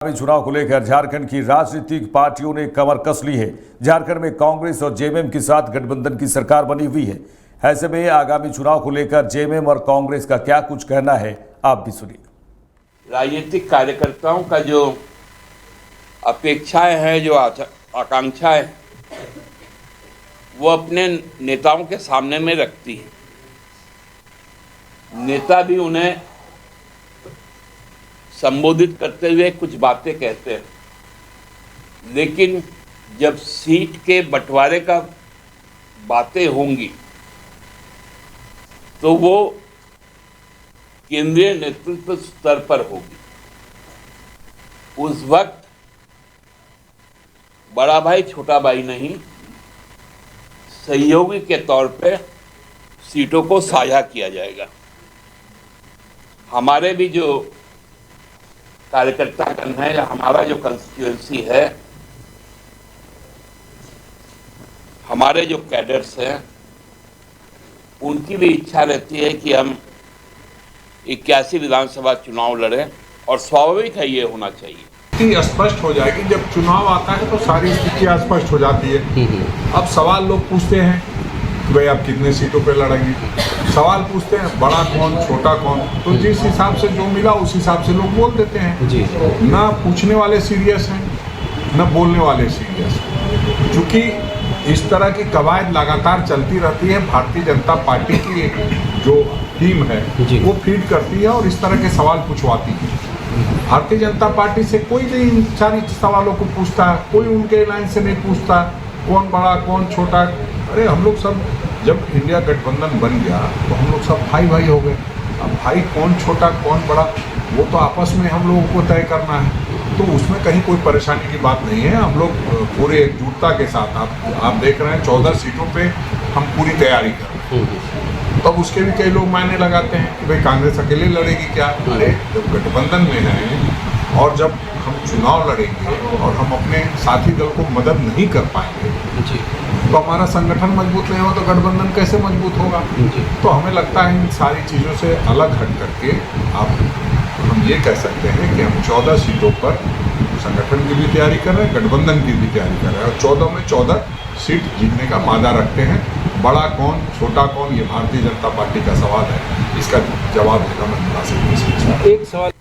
चुनाव को लेकर झारखंड की राजनीतिक पार्टियों ने कमर कस ली है। झारखंड में कांग्रेस और जेएमएम के साथ गठबंधन की सरकार बनी हुई है। ऐसे में आगामी चुनाव को लेकर जेएमएम और कांग्रेस का क्या कुछ कहना है, आप भी सुनिए। राजनीतिक कार्यकर्ताओं का जो अपेक्षाएं हैं, जो आकांक्षाएं, वो अपने नेताओं के सामने में रखती है। नेता भी उन्हें संबोधित करते हुए कुछ बातें कहते हैं, लेकिन जब सीट के बंटवारे का बातें होंगी तो वो केंद्रीय नेतृत्व स्तर पर होगी। उस वक्त बड़ा भाई छोटा भाई नहीं, सहयोगी के तौर पे सीटों को साझा किया जाएगा। हमारे भी जो कार्यकर्ता गण है या हमारा जो कंस्टिट्यूएंसी है, हमारे जो कैडर्स हैं, उनकी भी इच्छा रहती है कि हम 81 विधानसभा चुनाव लड़ें, और स्वाभाविक है ये होना चाहिए। स्पष्ट हो जाएगी। जब चुनाव आता है तो सारी स्थितियां स्पष्ट हो जाती है। अब सवाल लोग पूछते हैं कि भाई आप कितने सीटों पे लड़ेंगे, सवाल पूछते हैं बड़ा कौन छोटा कौन, तो जिस हिसाब से जो मिला उस हिसाब से लोग बोल देते हैं जी। ना पूछने वाले सीरियस हैं, ना बोलने वाले सीरियस हैं। चूंकि इस तरह की कवायद लगातार चलती रहती है, भारतीय जनता पार्टी की जो टीम है वो फीड करती है और इस तरह के सवाल पूछवाती है। भारतीय जनता पार्टी से कोई नहीं सारी सवालों को पूछता, कोई उनके लाइन से नहीं पूछता कौन बड़ा कौन छोटा। अरे हम लोग सब जब इंडिया गठबंधन बन गया तो हम लोग सब भाई भाई हो गए। अब भाई कौन छोटा कौन बड़ा वो तो आपस में हम लोगों को तय करना है, तो उसमें कहीं कोई परेशानी की बात नहीं है। हम लोग पूरे एकजुटता के साथ आप देख रहे हैं 14 सीटों पे हम पूरी तैयारी कर रहे हैं। तब उसके भी कई लोग मायने लगाते हैं कि भाई कांग्रेस अकेले लड़ेगी क्या। अरे जब गठबंधन में है और जब हम चुनाव लड़ेंगे और हम अपने साथी दल को मदद नहीं कर पाएंगे तो हमारा संगठन मजबूत नहीं हो तो गठबंधन कैसे मजबूत होगा। तो हमें लगता है इन सारी चीज़ों से अलग हट करके हम ये कह सकते हैं कि हम 14 सीटों पर संगठन की भी तैयारी कर रहे हैं, गठबंधन की भी तैयारी कर रहे हैं, और 14 में 14 सीट जीतने का मादा रखते हैं। बड़ा कौन छोटा कौन, ये भारतीय जनता पार्टी का सवाल है, इसका जवाब देना मैं मुनासिब नहीं समझता। एक सवाल